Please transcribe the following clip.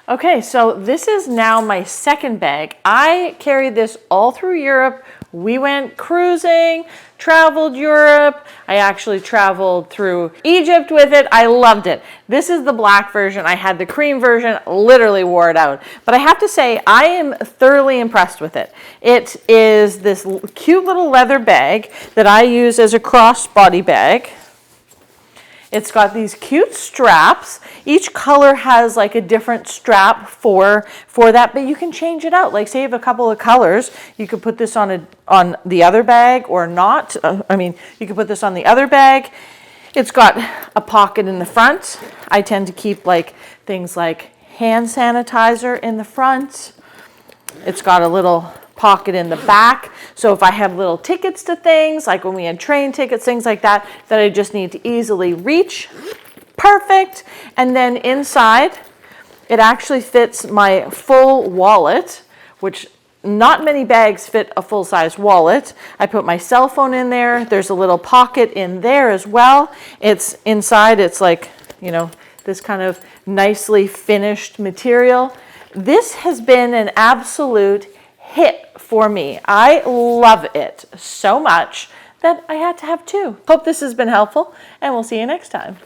Okay, so this is now my second bag. I carried this all through Europe. We went cruising, traveled Europe. I actually traveled through Egypt with it. I loved it. This is the black version. I had the cream version, literally wore it out. But I have to say, I am thoroughly impressed with it. It is this cute little leather bag that I use as a crossbody bag. It's got these cute straps. Each color has like a different strap for that, but you can change it out. Like say you have a couple of colors, you could put this on the other bag or not. You could put this on the other bag. It's got a pocket in the front. I tend to keep like things like hand sanitizer in the front. It's got a little pocket in the back, so if I have little tickets to things, like when we had train tickets, things like that I just need to easily reach, perfect. And then inside, it actually fits my full wallet, which not many bags fit a full-size wallet. I put my cell phone in there. There's a little pocket in there as well. It's inside, it's like, you know, this kind of nicely finished material. This has been an absolute hit for me. I love it so much that I had to have two. Hope this has been helpful, and we'll see you next time.